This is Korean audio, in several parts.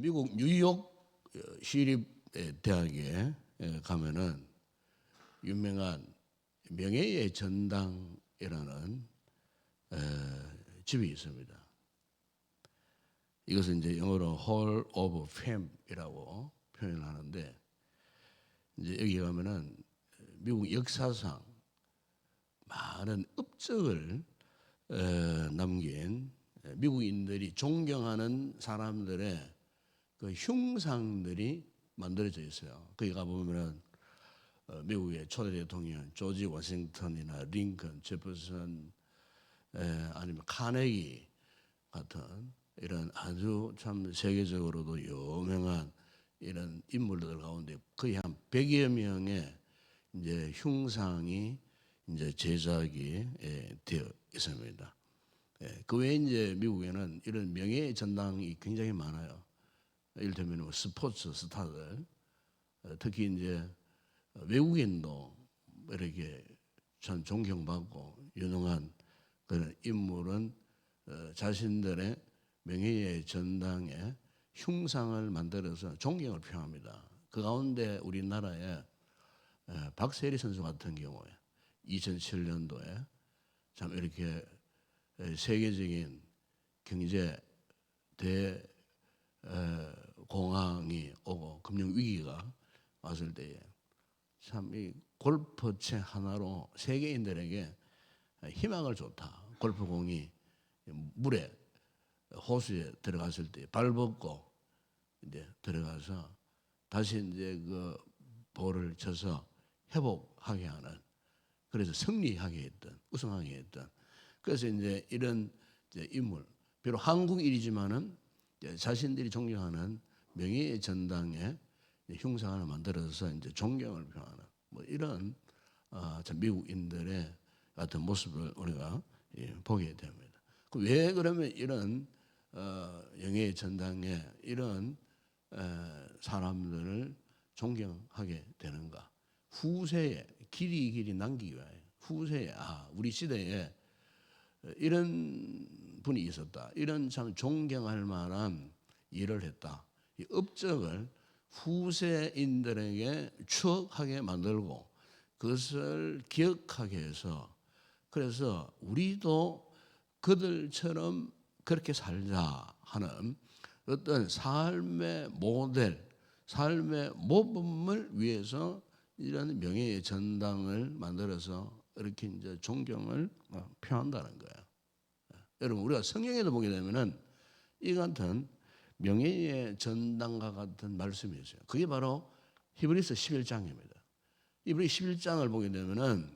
미국 뉴욕 시립 대학에 가면은 유명한 명예의 전당이라는 집이 있습니다. 이것은 이제 영어로 Hall of Fame이라고 표현하는데, 이제 여기 가면은 미국 역사상 많은 업적을 남긴 미국인들이 존경하는 사람들의 그 흉상들이 만들어져 있어요. 거기 가보면은 미국의 초대 대통령 조지 워싱턴이나 링컨, 제퍼슨, 아니면 카네기 같은 이런 아주 참 세계적으로도 유명한 이런 인물들 가운데 거의 한 100여 명의 이제 흉상이 이제 제작이 되어 있습니다. 그 외에 이제 미국에는 이런 명예의 전당이 굉장히 많아요. 이를테면 뭐 스포츠 스타들, 특히 이제 외국인도 이렇게 참 존경받고 유능한 그런 인물은 자신들의 명예의 전당에 흉상을 만들어서 존경을 표합니다. 그 가운데 우리나라의 박세리 선수 같은 경우에 2007년도에 참 이렇게 세계적인 경제 대공황이 오고 금융 위기가 왔을 때에 참 이 골프채 하나로 세계인들에게 희망을 줬다. 골프공이 물에 호수에 들어갔을 때 발벗고 이제 들어가서 다시 이제 그 볼을 쳐서 회복하게 하는, 그래서 승리하게 했던, 우승하게 했던, 그래서 이제 이런 이제 인물, 비록 한국 일이지만은 자신들이 존경하는 명예의 전당에 흉상을 만들어서 이제 존경을 표하는 뭐 이런 참 미국인들의 같은 모습을 우리가 보게 됩니다. 왜 그러면 이런 명예의 전당에 이런 사람들을 존경하게 되는가? 후세에 길이 남기기 위하여, 후세에 우리 시대에 이런 분이 있었다, 이런 참 존경할 만한 일을 했다, 이 업적을 후세인들에게 추억하게 만들고 그것을 기억하게 해서, 그래서 우리도 그들처럼 그렇게 살자 하는 어떤 삶의 모델, 삶의 모범을 위해서 이런 명예의 전당을 만들어서 이렇게 이제 존경을 표한다는 거예요. 여러분, 우리가 성경에도 보게 되면은 이 같은 명예의 전당과 같은 말씀이 있어요. 그게 바로 히브리서 11장입니다. 히브리서 11장을 보게 되면은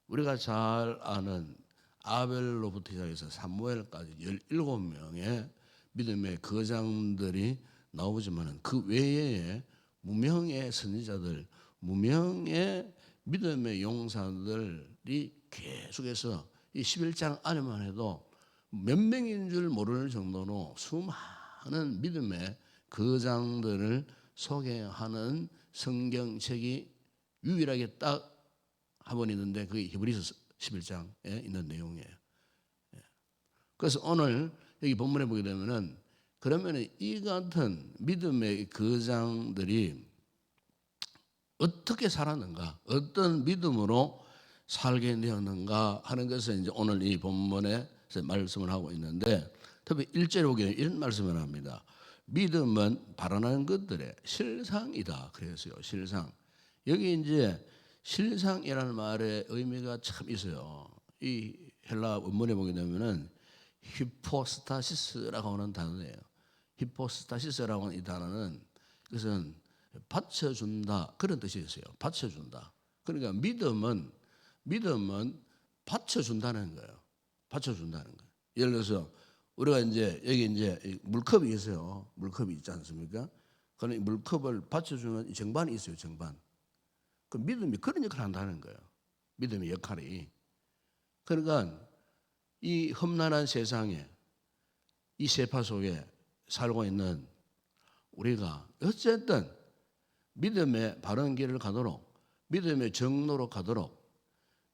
우리가 잘 아는 아벨로부터 시작해서 사무엘까지 17명의 믿음의 거장들이 나오지만은 그 외에 무명의 선지자들, 무명의 믿음의 용사들이 계속해서 이 11장 안에만 해도 몇 명인 줄 모를 정도로 수많은 믿음의 거장들을 소개하는 성경책이 유일하게 딱 한 번 있는데 그게 히브리서 11장에 있는 내용이에요. 그래서 오늘 여기 본문에 보게 되면은 그러면은 이 같은 믿음의 거장들이 어떻게 살았는가, 어떤 믿음으로 살게 되었는가 하는 것을 이제 오늘 이 본문에 말씀을 하고 있는데, 특히 1절에 보게 되면 이런 말씀을 합니다. 믿음은 바라는 것들의 실상이다. 그랬어요. 실상. 여기 이제 실상이라는 말의 의미가 참 있어요. 이 헬라 원문에 보게 되면은 히포스타시스라고 하는 단어예요. 히포스타시스라고 하는 이 단어는 그것은 받쳐준다 그런 뜻이 있어요. 받쳐준다. 그러니까 믿음은 받쳐준다는 거예요. 받쳐준다는 거예요. 예를 들어서 우리가 이제 여기 이제 물컵이 있어요. 물컵이 있지 않습니까? 그런 물컵을 받쳐주는 정반이 있어요. 정반. 그 믿음이 그런 역할을 한다는 거예요. 믿음의 역할이. 그러니까 이 험난한 세상에, 이 세파 속에 살고 있는 우리가 어쨌든 믿음의 바른 길을 가도록, 믿음의 정로로 가도록,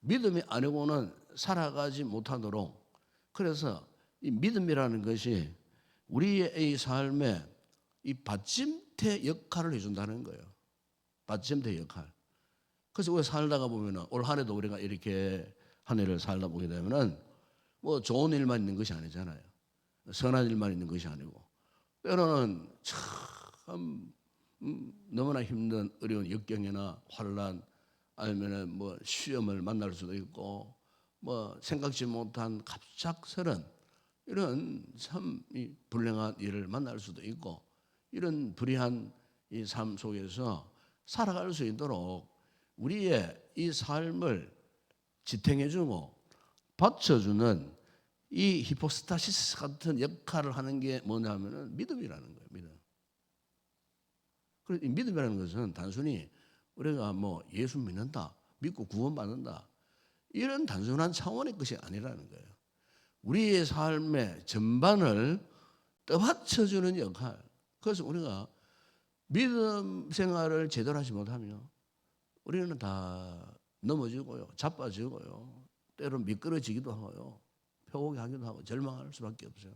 믿음이 아니고는 살아가지 못하도록, 그래서 이 믿음이라는 것이 우리의 이 삶에 이 받침대 역할을 해준다는 거예요. 받침대 역할. 그래서 우리가 살다가 보면은 올 한 해도 우리가 이렇게 한 해를 살다 보게 되면은 뭐 좋은 일만 있는 것이 아니잖아요. 선한 일만 있는 것이 아니고 때로는 참 너무나 힘든 어려운 역경이나 환란 아니면은 뭐 시험을 만날 수도 있고 뭐 생각지 못한 갑작스런 이런 참 불행한 일을 만날 수도 있고 이런 불의한 이 삶 속에서 살아갈 수 있도록 우리의 이 삶을 지탱해주고 받쳐주는 이 히포스타시스 같은 역할을 하는 게 뭐냐면은 믿음이라는 거예요. 믿음. 그래서 이 믿음이라는 것은 단순히 우리가 뭐 예수 믿는다, 믿고 구원받는다 이런 단순한 차원의 것이 아니라는 거예요. 우리의 삶의 전반을 떠받쳐주는 역할. 그래서 우리가 믿음 생활을 제대로 하지 못하면 우리는 다 넘어지고요, 자빠지고요, 때로는 미끄러지기도 하고요, 표곡하기도 하고 절망할 수밖에 없어요.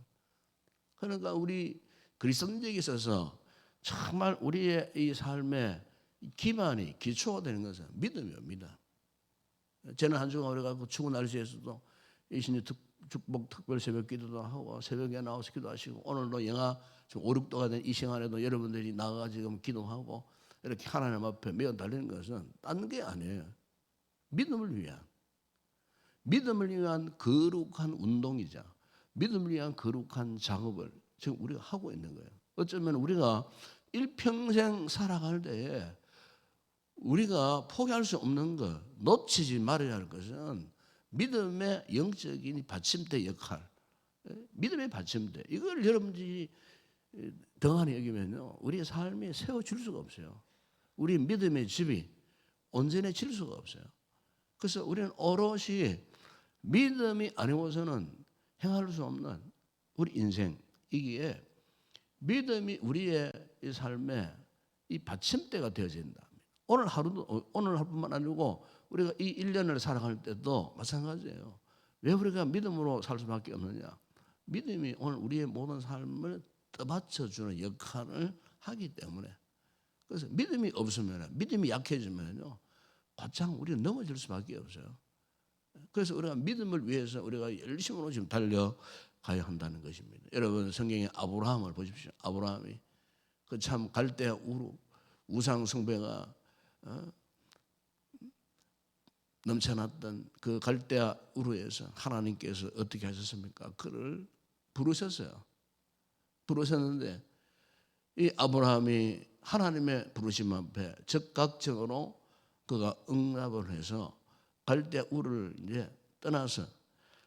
그러니까 우리 그리스도인에게 있어서 정말 우리의 이 삶의 기반이 기초가 되는 것은 믿음이에요. 믿음. 저는 한 주간 우리가 추운 날씨에서도 이 신의 축복 특별 새벽 기도도 하고 새벽에 나와서 기도하시고 오늘도 영하 지금 5, 6도가 된 이 시간에도 여러분들이 나가 지금 기도하고 이렇게 하나님 앞에 매어 달리는 것은 딴 게 아니에요. 믿음을 위한 거룩한 운동이자 믿음을 위한 거룩한 작업을 지금 우리가 하고 있는 거예요. 어쩌면 우리가 일평생 살아갈 때에 우리가 포기할 수 없는 것, 놓치지 말아야 할 것은 믿음의 영적인 받침대 역할, 믿음의 받침대. 이걸 여러분들이 덩하니 여기면요, 우리의 삶이 세워질 수가 없어요. 우리 믿음의 집이 온전해질 수가 없어요. 그래서 우리는 오롯이 믿음이 아니고서는 행할 수 없는 우리 인생이기에 믿음이 우리의 이 삶에 이 받침대가 되어진다. 오늘 하루뿐만 아니고 우리가 이 1년을 살아갈 때도 마찬가지예요. 왜 우리가 믿음으로 살 수밖에 없느냐? 믿음이 오늘 우리의 모든 삶을 떠받쳐주는 역할을 하기 때문에. 그래서 믿음이 없으면, 믿음이 약해지면요, 곧장 우리는 넘어질 수밖에 없어요. 그래서 우리가 믿음을 위해서 우리가 열심으로 지금 달려가야 한다는 것입니다. 여러분 성경의 아브라함을 보십시오. 아브라함이 그 참 갈대아 우루 우상 숭배가 넘쳐났던 그 갈대아 우루에서 하나님께서 어떻게 하셨습니까? 그를 부르셨어요. 부르셨는데 이 아브라함이 하나님의 부르심 앞에 적극적으로 그가 응답을 해서 갈대아 우르를 이제 떠나서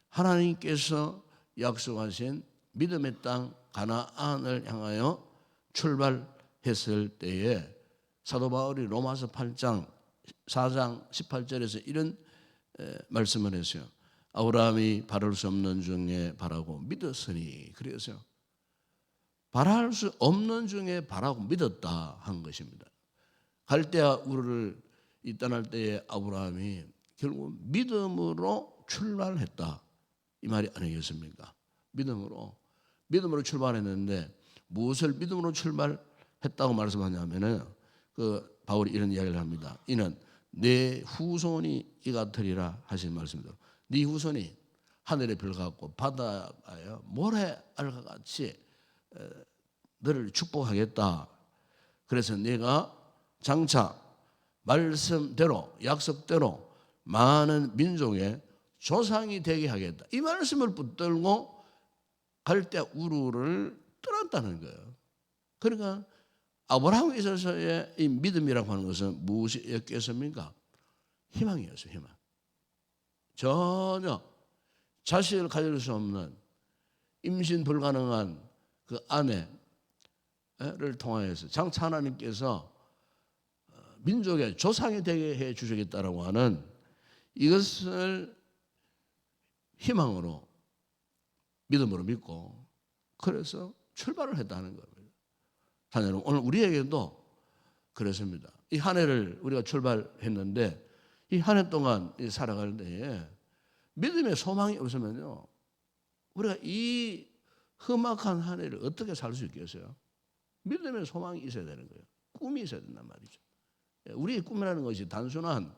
하나님께서 약속하신 믿음의 땅 가나안을 향하여 출발했을 때에 사도 바울이 로마서 8장 4장 18절에서 이런 말씀을 했어요. 아브라함이 바랄 수 없는 중에 바라고 믿었으니, 그래서 바랄 수 없는 중에 바라고 믿었다 한 것입니다. 갈대아 우르를 떠날 때에 아브라함이 결국 믿음으로 출발했다 이 말이 아니겠습니까? 믿음으로 출발했는데 무엇을 믿음으로 출발했다고 말씀하냐면은 그 바울이 이런 이야기를 합니다. 이는 내 후손이 이 같으리라 하신 말씀입니다. 네 후손이 하늘의 별 같고 바다의 모래알과 같이 너를 축복하겠다. 그래서 내가 장차 말씀대로 약속대로 많은 민족의 조상이 되게 하겠다. 이 말씀을 붙들고 갈대아 우르를 떠났다는 거예요. 그러니까 아브라함에 있어서의 이 믿음이라고 하는 것은 무엇이었겠습니까? 희망이었어요. 희망. 전혀 자식을 가질 수 없는 임신 불가능한 그 아내를 통하여서 장차 하나님께서 민족의 조상이 되게 해 주시겠다라고 하는 이것을 희망으로 믿음으로 믿고 그래서 출발을 했다는 겁니다. 여러분, 오늘 우리에게도 그렇습니다. 이 한 해를 우리가 출발했는데 이 한 해 동안 살아갈 때에 믿음의 소망이 없으면요, 우리가 이 험악한 한 해를 어떻게 살 수 있겠어요? 믿음의 소망이 있어야 되는 거예요. 꿈이 있어야 된단 말이죠. 우리의 꿈이라는 것이 단순한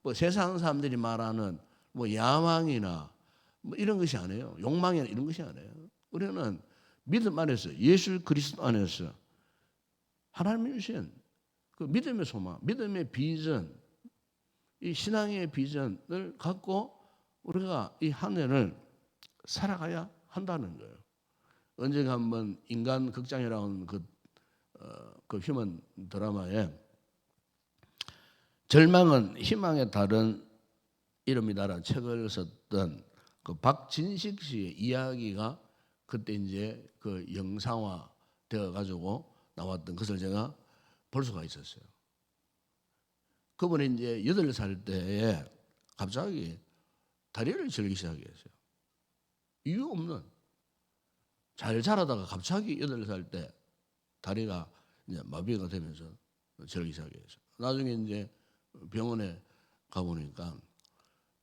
뭐 세상 사람들이 말하는 뭐 야망이나 뭐 이런 것이 아니에요. 욕망이나 이런 것이 아니에요. 우리는 믿음 안에서, 예수 그리스도 안에서 하나님이 주신 그 믿음의 소망, 믿음의 비전, 이 신앙의 비전을 갖고 우리가 이 한 해를 살아가야 한다는 거예요. 언젠가 한번 인간 극장이라는 그 휴먼 드라마에 절망은 희망의 다른 이름이다라는 책을 썼던 그 박진식 씨의 이야기가 그때 이제 그 영상화 되어 가지고 나왔던 것을 제가 볼 수가 있었어요. 그분이 이제 8살 때에 갑자기 다리를 절기 시작했어요. 이유 없는, 잘 자라다가 갑자기 8살 때 다리가 이제 마비가 되면서 절기 시작했어요. 나중에 이제 병원에 가보니까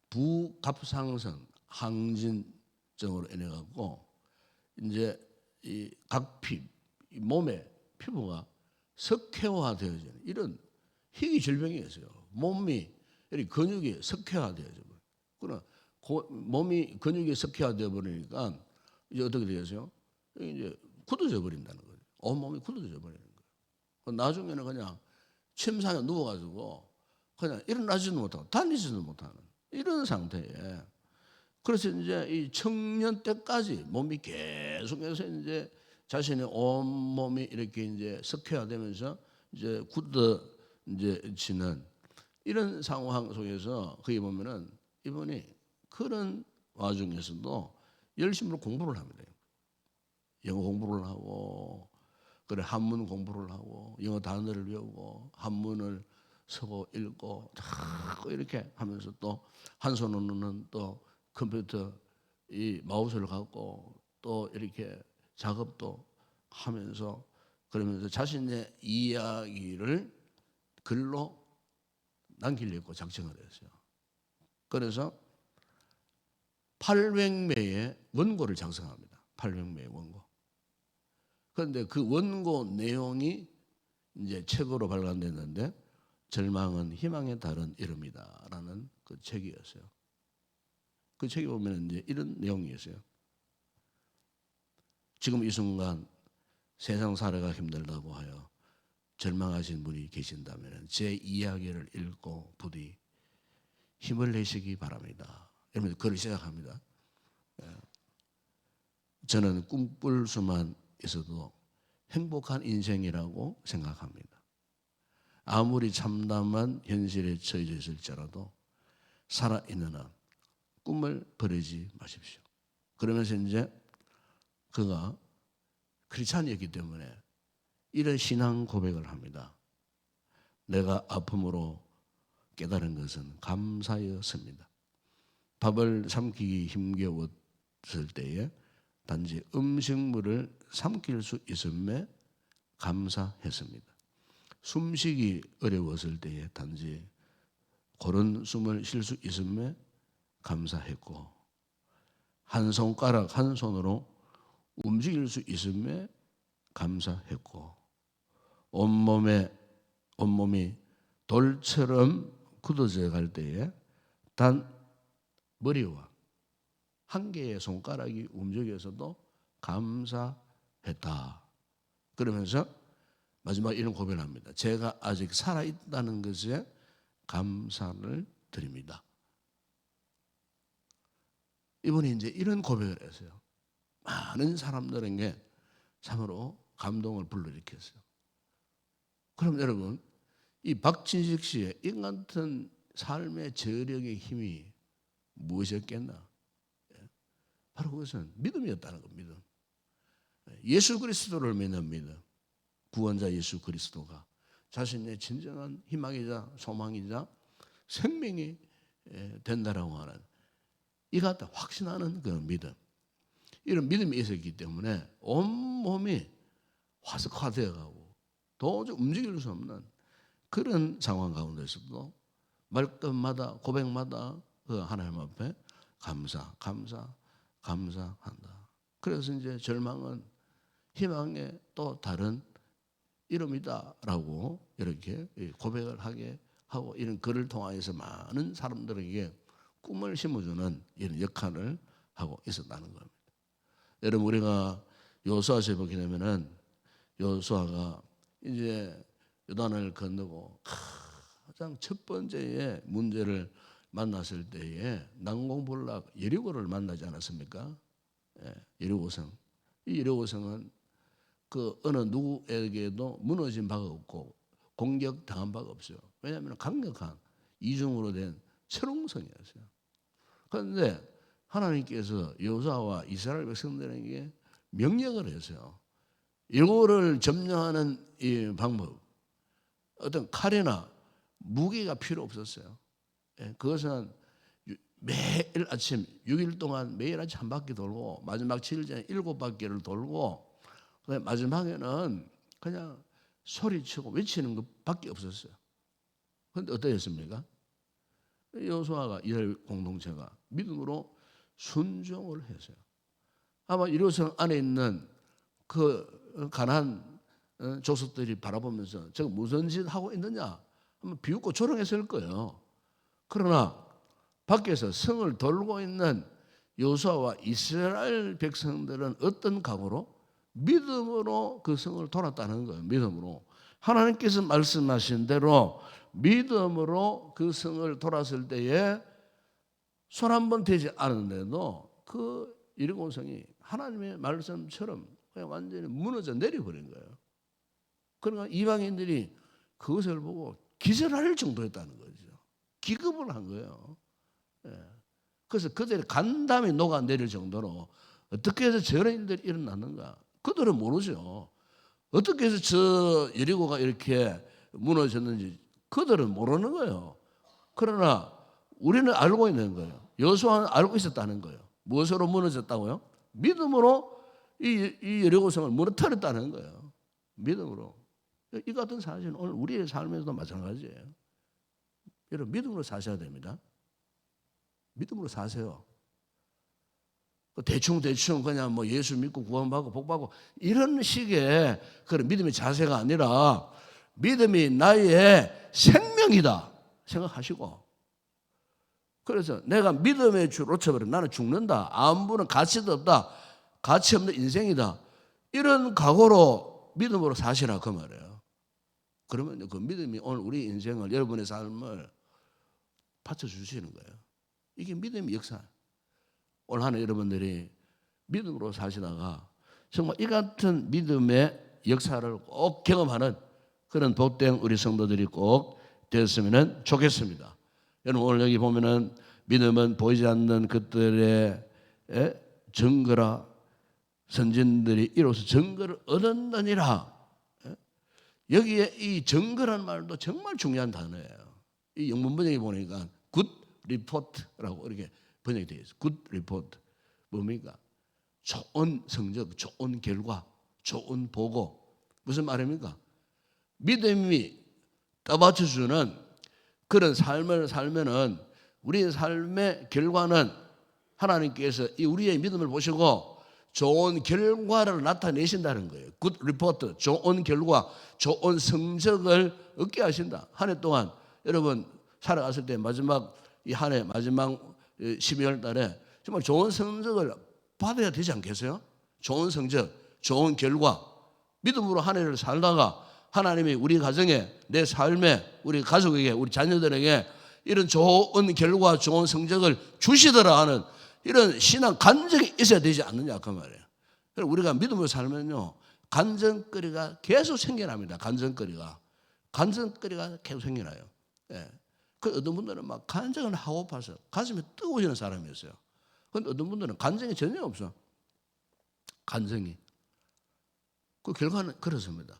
부갑상선 항진증으로 인해 갖고 이제 이 몸의 피부가 석회화되어지는 이런 희귀 질병이었어요. 몸이 근육이 석회화되어져 버려. 그러나 몸이 근육이 석회화되어 버리니까 이제 어떻게 되겠어요? 이제 굳어져 버린다는 거예요. 온몸이 굳어져 버리는 거예요. 나중에는 그냥 침상에 누워가지고 그냥 일어나지도 못하고 다니지도 못하는 이런 상태에, 그래서 이제 이 청년 때까지 몸이 계속해서 이제 자신의 온 몸이 이렇게 이제 석회화되면서 이제 굳어지는 이런 상황 속에서 거기 보면은 이분이 그런 와중에서도 열심히 공부를 합니다. 영어 공부를 하고, 그래 한문 공부를 하고, 영어 단어를 외우고, 한문을 서고 읽고 자꾸 이렇게 하면서 또 한 손으로는 또 컴퓨터 이 마우스를 갖고 또 이렇게 작업도 하면서, 그러면서 자신의 이야기를 글로 남기려고 작정을 했어요. 그래서 800매의 원고를 작성합니다. 800매의 원고. 그런데 그 원고 내용이 이제 책으로 발간됐는데, 절망은 희망에 다른 이름이다라는 그 책이었어요. 그 책에 보면 이제 이런 내용이었어요. 지금 이 순간 세상 살아가 힘들다고 하여 절망하신 분이 계신다면 제 이야기를 읽고 부디 힘을 내시기 바랍니다. 이러면서 글을 시작합니다. 저는 꿈꿀 수만 있어도 행복한 인생이라고 생각합니다. 아무리 참담한 현실에 처해져 있을지라도 살아있는 한 꿈을 버리지 마십시오. 그러면서 이제 그가 크리스찬이었기 때문에 이런 신앙 고백을 합니다. 내가 아픔으로 깨달은 것은 감사였습니다. 밥을 삼키기 힘겨웠을 때에 단지 음식물을 삼킬 수 있음에 감사했습니다. 숨쉬기 어려웠을 때에 단지 고른 숨을 쉴 수 있음에 감사했고, 한 손가락 한 손으로 움직일 수 있음에 감사했고, 온몸이 돌처럼 굳어져 갈 때에 단 머리와 한 개의 손가락이 움직여서도 감사했다. 그러면서 마지막 이런 고백을 합니다. 제가 아직 살아있다는 것에 감사를 드립니다. 이분이 이제 이런 고백을 했어요. 많은 사람들에게 참으로 감동을 불러일으켰어요. 그럼 여러분, 이 박진식 씨의 이 같은 삶의 저력의 힘이 무엇이었겠나? 바로 그것은 믿음이었다는 겁니다. 예수 그리스도를 믿는 믿음, 구원자 예수 그리스도가 자신의 진정한 희망이자 소망이자 생명이 된다라고 하는 이 같은 확신하는 그 믿음, 이런 믿음이 있었기 때문에 온몸이 화석화되어 가고 도저히 움직일 수 없는 그런 상황 가운데서도 말끝마다 고백마다 그 하나님 앞에 감사한다. 그래서 이제 절망은 희망의 또 다른 이름이다라고 이렇게 고백을 하게 하고 이런 글을 통하여서 많은 사람들에게 꿈을 심어주는 이런 역할을 하고 있었다는 겁니다. 여러분 우리가 여호수아서에 보게 되면은 여호수아가 이제 요단을 건너고 가장 첫 번째의 문제를 만났을 때에 난공불락 여리고를 만나지 않았습니까? 여리고성. 이 여리고성은 그 어느 누구에게도 무너진 바가 없고 공격당한 바가 없어요. 왜냐하면 강력한 이중으로 된 철옹성이었어요. 그런데 하나님께서 여호수아와 이스라엘 백성들에게 명령을 했어요. 여리고를 점령하는 이 방법, 어떤 칼이나 무기가 필요 없었어요. 그것은 매일 아침 6일 동안 매일 아침 한 바퀴 돌고 마지막 7일째 7바퀴를 돌고 마지막에는 그냥 소리치고 외치는 것밖에 없었어요. 그런데 어떠했습니까? 여호수아가 이스라엘 공동체가 믿음으로 순종을 했어요. 아마 이루성 안에 있는 그 가나안 족속들이 바라보면서 저거 무슨 짓 하고 있느냐 한번 비웃고 조롱했을 거예요. 그러나 밖에서 성을 돌고 있는 여호수아와 이스라엘 백성들은 어떤 각오로? 믿음으로 그 성을 돌았다는 거예요. 믿음으로. 하나님께서 말씀하신 대로 믿음으로 그 성을 돌았을 때에 손 한 번 대지 않았는데도 그 여리고 성이 하나님의 말씀처럼 그냥 완전히 무너져 내려버린 거예요. 그러니까 이방인들이 그것을 보고 기절할 정도였다는 거죠. 기겁을 한 거예요. 그래서 그들이 간담이 녹아내릴 정도로 어떻게 해서 저런 일들이 일어났는가? 그들은 모르죠. 어떻게 해서 저 여리고가 이렇게 무너졌는지 그들은 모르는 거예요. 그러나 우리는 알고 있는 거예요. 여호수아는 알고 있었다는 거예요. 무엇으로 무너졌다고요? 믿음으로 이 여리고성을 무너뜨렸다는 거예요. 믿음으로. 이 같은 사실은 오늘 우리의 삶에서도 마찬가지예요. 여러분 믿음으로 사셔야 됩니다. 믿음으로 사세요. 대충 그냥 뭐 예수 믿고 구원받고 복받고 이런 식의 그런 믿음의 자세가 아니라 믿음이 나의 생명이다 생각하시고, 그래서 내가 믿음의 줄 놓쳐버리면 나는 죽는다, 아무런 가치도 없다, 가치 없는 인생이다, 이런 각오로 믿음으로 사시라 그 말이에요. 그러면 그 믿음이 오늘 우리 인생을, 여러분의 삶을 받쳐주시는 거예요. 이게 믿음의 역사. 오늘 하는 여러분들이 믿음으로 사시다가 정말 이 같은 믿음의 역사를 꼭 경험하는 그런 복된 우리 성도들이 꼭 되었으면 좋겠습니다. 여러분 오늘 여기 보면은 믿음은 보이지 않는 것들의 증거라, 선진들이 이로써 증거를 얻었느니라. 여기에 이 증거라는 말도 정말 중요한 단어예요. 이 영문 번역에 보니까 굿 리포트라고 이렇게 번역이 되어 있어요. 굿 리포트. 뭡니까? 좋은 성적, 좋은 결과, 좋은 보고. 무슨 말입니까? 믿음이 떠받쳐주는 그런 삶을 살면은 우리의 삶의 결과는 하나님께서 이 우리의 믿음을 보시고 좋은 결과를 나타내신다는 거예요. 굿 리포트, 좋은 결과, 좋은 성적을 얻게 하신다. 한 해 동안 여러분 살아갔을 때 마지막 이 한 해 마지막 12월 달에 정말 좋은 성적을 받아야 되지 않겠어요? 좋은 성적, 좋은 결과, 믿음으로 한 해를 살다가 하나님이 우리 가정에, 내 삶에, 우리 가족에게, 우리 자녀들에게 이런 좋은 결과, 좋은 성적을 주시더라 하는 이런 신앙 간증이 있어야 되지 않느냐 그 말이에요. 우리가 믿음으로 살면요 간증거리가 계속 생겨납니다. 간증거리가 계속 생겨나요. 그 어떤 분들은 막 간증을 하고파서 가슴이 뜨거워지는 사람이었어요. 그런데 어떤 분들은 간증이 전혀 없어. 간증이. 그 결과는 그렇습니다.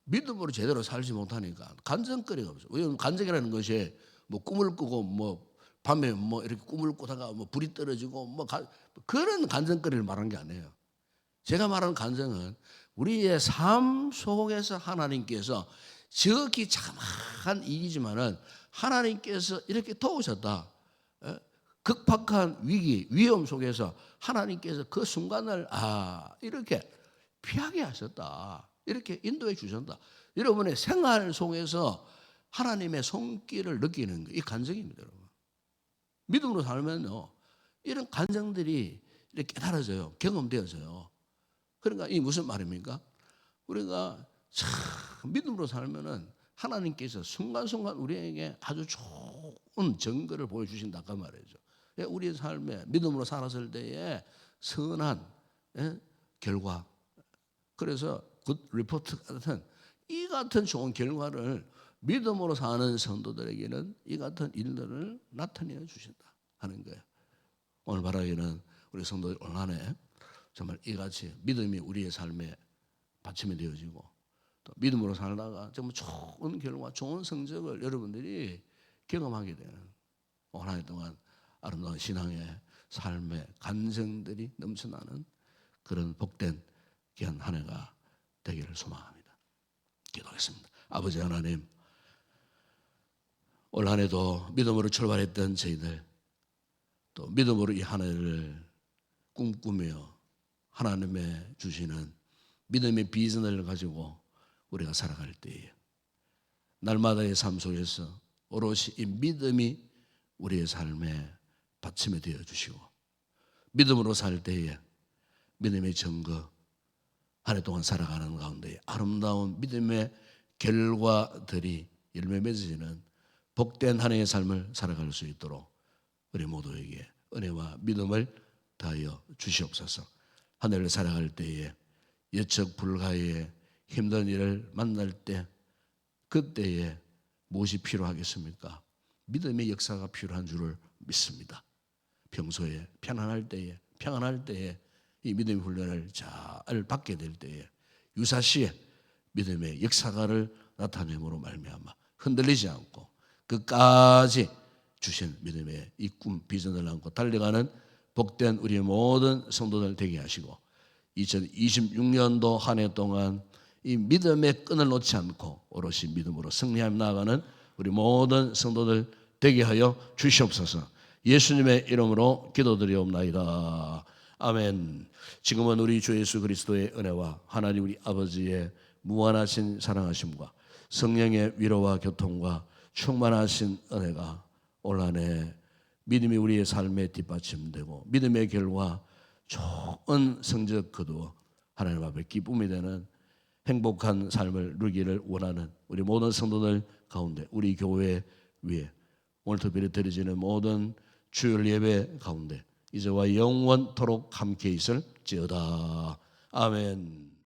믿음으로 제대로 살지 못하니까 간증거리가 없어. 왜냐하면 간증이라는 것이 뭐 꿈을 꾸고 뭐 밤에 뭐 이렇게 꿈을 꾸다가 뭐 불이 떨어지고 뭐 그런 간증거리를 말하는 게 아니에요. 제가 말하는 간증은 우리의 삶 속에서 하나님께서 지극히 자그마한 일이지만은 하나님께서 이렇게 도우셨다. 극박한 위기, 위험 속에서 하나님께서 그 순간을 이렇게 피하게 하셨다. 이렇게 인도해 주신다. 여러분의 생활 속에서 하나님의 손길을 느끼는 거, 이 간증입니다, 여러분. 믿음으로 살면요, 이런 간증들이 이렇게 깨달아져요. 경험되어져요. 그러니까 이 무슨 말입니까? 우리가 참 믿음으로 살면은 하나님께서 순간순간 우리에게 아주 좋은 증거를 보여주신다 그 말이죠. 우리의 삶에 믿음으로 살았을 때에 선한 결과, 그래서 굿 리포트 같은 이 같은 좋은 결과를 믿음으로 사는 성도들에게는 이 같은 일들을 나타내 주신다 하는 거예요. 오늘 바라기는 우리 성도들 올 한해 정말 이같이 믿음이 우리의 삶에 받침이 되어지고 또 믿음으로 살다가 정말 좋은 결과, 좋은 성적을 여러분들이 경험하게 되는 올 한 해 동안 아름다운 신앙의 삶의 간증들이 넘쳐나는 그런 복된 귀한 한 해가 되기를 소망합니다. 기도하겠습니다. 아버지 하나님, 올 한 해도 믿음으로 출발했던 저희들, 또 믿음으로 이 한 해를 꿈꾸며 하나님의 주시는 믿음의 비전을 가지고 우리가 살아갈 때에 날마다의 삶 속에서 오롯이 이 믿음이 우리의 삶에 받침이 되어 주시고, 믿음으로 살 때에 믿음의 증거, 한 해 동안 살아가는 가운데 아름다운 믿음의 결과들이 열매 맺어지는 복된 한 해의 삶을 살아갈 수 있도록 우리 모두에게 은혜와 믿음을 다하여 주시옵소서. 한 해를 살아갈 때에 예측 불가의 힘든 일을 만날 때, 그때에 무엇이 필요하겠습니까? 믿음의 역사가 필요한 줄을 믿습니다. 평소에 평안할 때에 이 믿음의 훈련을 잘 받게 될 때에 유사시에 믿음의 역사가를 나타내므로 말미암아 흔들리지 않고 끝까지 주신 믿음의 이 꿈 비전을 안고 달려가는 복된 우리 모든 성도들 되게 하시고, 2026년도 한 해 동안 이 믿음의 끈을 놓지 않고 오롯이 믿음으로 승리하며 나아가는 우리 모든 성도들 되게 하여 주시옵소서. 예수님의 이름으로 기도드리옵나이다. 아멘. 지금은 우리 주 예수 그리스도의 은혜와 하나님 우리 아버지의 무한하신 사랑하심과 성령의 위로와 교통과 충만하신 은혜가 올 한 해 믿음이 우리의 삶에 뒷받침되고 믿음의 결과 좋은 성적 거두어 하나님 앞에 기쁨이 되는 행복한 삶을 누리기를 원하는 우리 모든 성도들 가운데, 우리 교회 위에 오늘 특별히 드려지는 모든 주일 예배 가운데 이제와 영원토록 함께 있을지어다. 아멘.